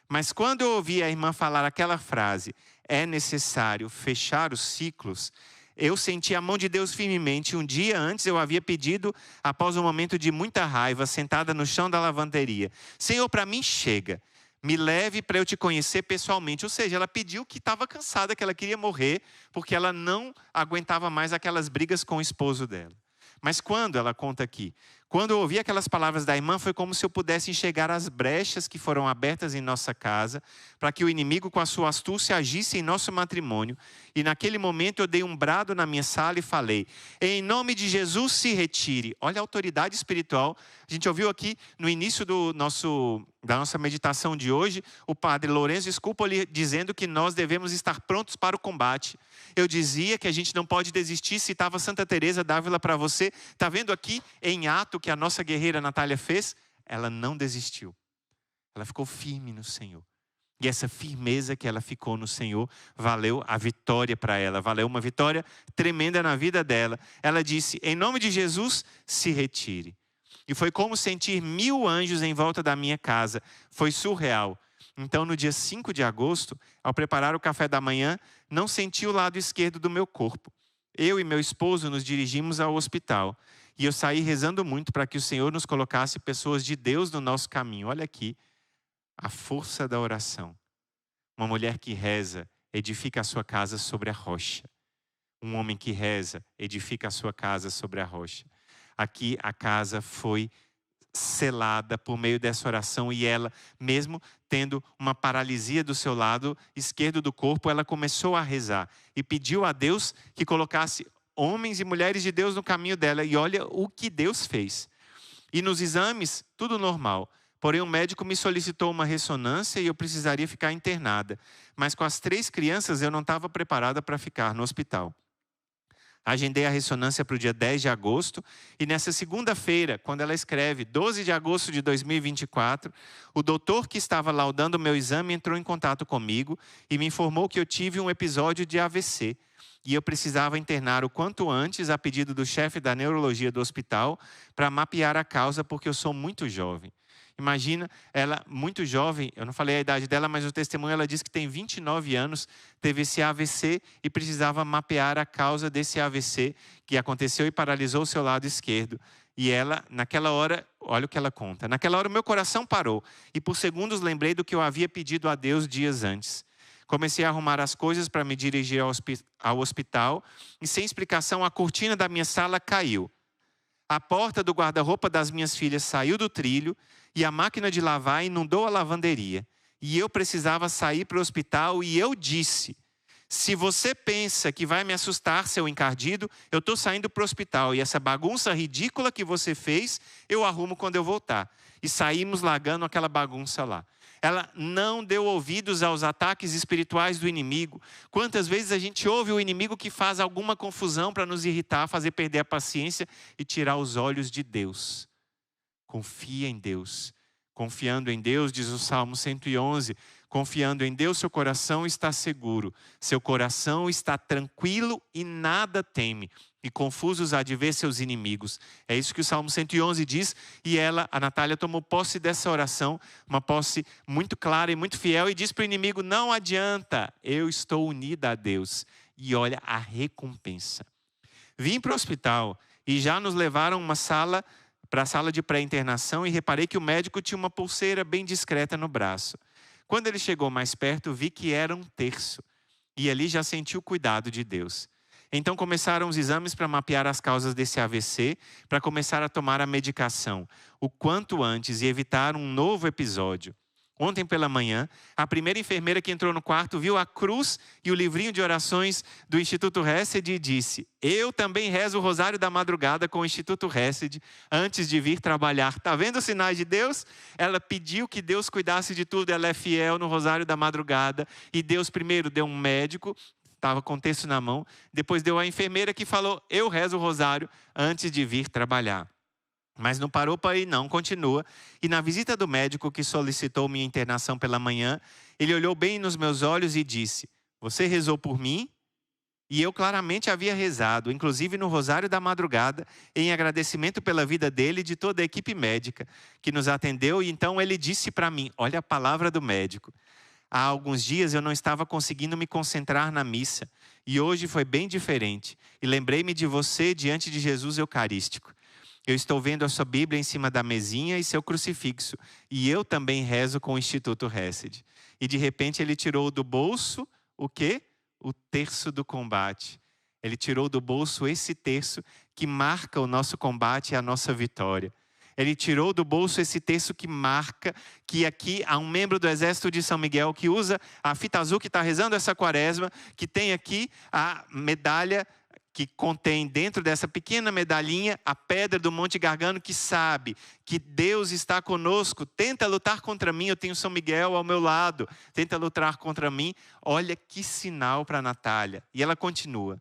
A: Mas quando eu ouvi a irmã falar aquela frase, é necessário fechar os ciclos, eu senti a mão de Deus firmemente. Um dia antes eu havia pedido, após um momento de muita raiva, sentada no chão da lavanderia: Senhor, para mim chega. Me leve para eu te conhecer pessoalmente. Ou seja, ela pediu que estava cansada, que ela queria morrer, porque ela não aguentava mais aquelas brigas com o esposo dela. Mas quando, ela conta aqui, quando eu ouvi aquelas palavras da irmã, foi como se eu pudesse enxergar as brechas que foram abertas em nossa casa, para que o inimigo, com a sua astúcia, agisse em nosso matrimônio. E naquele momento eu dei um brado na minha sala e falei: em nome de Jesus, se retire. Olha a autoridade espiritual. A gente ouviu aqui no início da nossa meditação de hoje, o padre Lourenço Scupoli dizendo que nós devemos estar prontos para o combate. Eu dizia que a gente não pode desistir. Citava Santa Teresa d'Ávila para você. Está vendo aqui em ato que a nossa guerreira Natália fez? Ela não desistiu. Ela ficou firme no Senhor. E essa firmeza que ela ficou no Senhor valeu a vitória para ela. Valeu uma vitória tremenda na vida dela. Ela disse: em nome de Jesus, se retire. E foi como sentir 1000 anjos em volta da minha casa. Foi surreal. Então, no dia 5 de agosto, ao preparar o café da manhã, não senti o lado esquerdo do meu corpo. Eu e meu esposo nos dirigimos ao hospital. E eu saí rezando muito para que o Senhor nos colocasse pessoas de Deus no nosso caminho. Olha aqui a força da oração. Uma mulher que reza edifica a sua casa sobre a rocha. Um homem que reza edifica a sua casa sobre a rocha. Aqui a casa foi selada por meio dessa oração, e ela, mesmo tendo uma paralisia do seu lado esquerdo do corpo, ela começou a rezar e pediu a Deus que colocasse homens e mulheres de Deus no caminho dela. E olha o que Deus fez. E nos exames, tudo normal. Porém, o médico me solicitou uma ressonância e eu precisaria ficar internada. Mas com as 3 crianças, eu não estava preparada para ficar no hospital. Agendei a ressonância para o dia 10 de agosto. E nessa segunda-feira, quando ela escreve 12 de agosto de 2024, o doutor que estava laudando o meu exame entrou em contato comigo e me informou que eu tive um episódio de AVC. e eu precisava internar o quanto antes, a pedido do chefe da neurologia do hospital, para mapear a causa, porque eu sou muito jovem. Imagina, ela muito jovem, eu não falei a idade dela, mas o testemunho, ela diz que tem 29 anos, teve esse AVC e precisava mapear a causa desse AVC que aconteceu e paralisou o seu lado esquerdo. E ela, naquela hora, olha o que ela conta. Naquela hora o meu coração parou e por segundos lembrei do que eu havia pedido a Deus dias antes. Comecei a arrumar as coisas para me dirigir ao hospital e sem explicação a cortina da minha sala caiu. A porta do guarda-roupa das minhas filhas saiu do trilho e a máquina de lavar inundou a lavanderia. E eu precisava sair para o hospital e eu disse: se você pensa que vai me assustar, seu encardido, eu estou saindo para o hospital e essa bagunça ridícula que você fez, eu arrumo quando eu voltar. E saímos largando aquela bagunça lá. Ela não deu ouvidos aos ataques espirituais do inimigo. Quantas vezes a gente ouve o inimigo que faz alguma confusão para nos irritar, fazer perder a paciência e tirar os olhos de Deus. Confia em Deus. Confiando em Deus, diz o Salmo 111, confiando em Deus, seu coração está seguro. Seu coração está tranquilo e nada teme. E confusos há de ver seus inimigos. É isso que o Salmo 111 diz. E a Natália, tomou posse dessa oração. Uma posse muito clara e muito fiel. E diz para o inimigo, não adianta. Eu estou unida a Deus. E olha a recompensa. Vim para o hospital e já nos levaram para a sala de pré-internação. E reparei que o médico tinha uma pulseira bem discreta no braço. Quando ele chegou mais perto, vi que era um terço. E ali já senti o cuidado de Deus. Então começaram os exames para mapear as causas desse AVC, para começar a tomar a medicação o quanto antes e evitar um novo episódio. Ontem pela manhã, a primeira enfermeira que entrou no quarto viu a cruz e o livrinho de orações do Instituto Hesed e disse: eu também rezo o Rosário da Madrugada com o Instituto Hesed antes de vir trabalhar. Está vendo os sinais de Deus? Ela pediu que Deus cuidasse de tudo, ela é fiel no Rosário da Madrugada. E Deus primeiro deu um médico, estava com o texto na mão. Depois deu a enfermeira que falou, eu rezo o rosário antes de vir trabalhar. Mas não parou para ir não, continua. E na visita do médico que solicitou minha internação pela manhã, ele olhou bem nos meus olhos e disse, você rezou por mim? E eu claramente havia rezado, inclusive no Rosário da Madrugada, em agradecimento pela vida dele e de toda a equipe médica que nos atendeu. E então ele disse para mim, olha a palavra do médico. Há alguns dias eu não estava conseguindo me concentrar na missa. E hoje foi bem diferente. E lembrei-me de você diante de Jesus Eucarístico. Eu estou vendo a sua Bíblia em cima da mesinha e seu crucifixo. E eu também rezo com o Instituto Hesed. E de repente ele tirou do bolso o quê? O terço do combate. Ele tirou do bolso esse terço que marca o nosso combate e a nossa vitória. Ele tirou do bolso esse terço que marca que aqui há um membro do exército de São Miguel que usa a fita azul que está rezando essa quaresma, que tem aqui a medalha que contém dentro dessa pequena medalhinha a pedra do Monte Gargano, que sabe que Deus está conosco. Tenta lutar contra mim, eu tenho São Miguel ao meu lado. Tenta lutar contra mim. Olha que sinal para a Natália. E ela continua.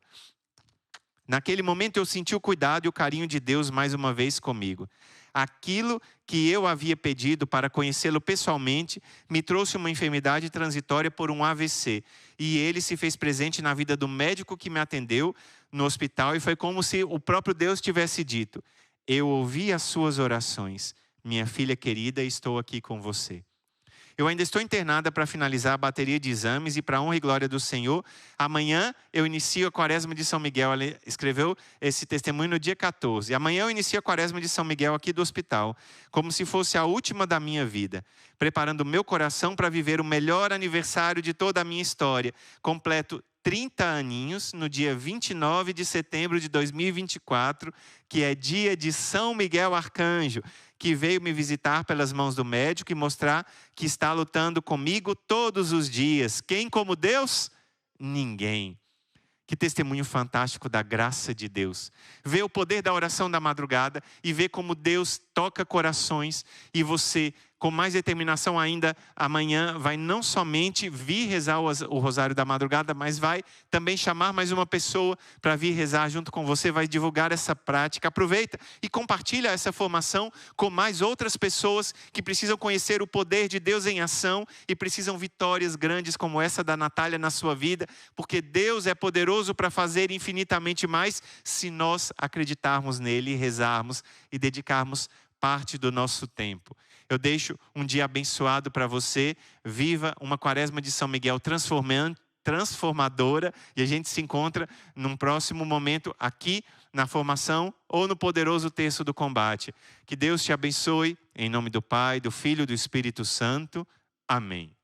A: Naquele momento eu senti o cuidado e o carinho de Deus mais uma vez comigo. Aquilo que eu havia pedido para conhecê-lo pessoalmente me trouxe uma enfermidade transitória por um AVC. E ele se fez presente na vida do médico que me atendeu no hospital. E foi como se o próprio Deus tivesse dito, eu ouvi as suas orações. Minha filha querida, estou aqui com você. Eu ainda estou internada para finalizar a bateria de exames e para a honra e glória do Senhor, amanhã eu inicio a quaresma de São Miguel. Ela escreveu esse testemunho no dia 14. Amanhã eu inicio a quaresma de São Miguel aqui do hospital, como se fosse a última da minha vida, preparando o meu coração para viver o melhor aniversário de toda a minha história. Completo 30 aninhos no dia 29 de setembro de 2024, que é dia de São Miguel Arcanjo, que veio me visitar pelas mãos do médico e mostrar que está lutando comigo todos os dias. Quem como Deus? Ninguém. Que testemunho fantástico da graça de Deus. Ver o poder da oração da madrugada e ver como Deus toca corações e você com mais determinação ainda, amanhã vai não somente vir rezar o Rosário da Madrugada, mas vai também chamar mais uma pessoa para vir rezar junto com você, vai divulgar essa prática. Aproveita e compartilha essa formação com mais outras pessoas que precisam conhecer o poder de Deus em ação e precisam vitórias grandes como essa da Natália na sua vida, porque Deus é poderoso para fazer infinitamente mais se nós acreditarmos nele, rezarmos e dedicarmos parte do nosso tempo. Eu deixo um dia abençoado para você. Viva uma quaresma de São Miguel transformadora. E a gente se encontra num próximo momento aqui na formação ou no poderoso terço do combate. Que Deus te abençoe. Em nome do Pai, do Filho e do Espírito Santo. Amém.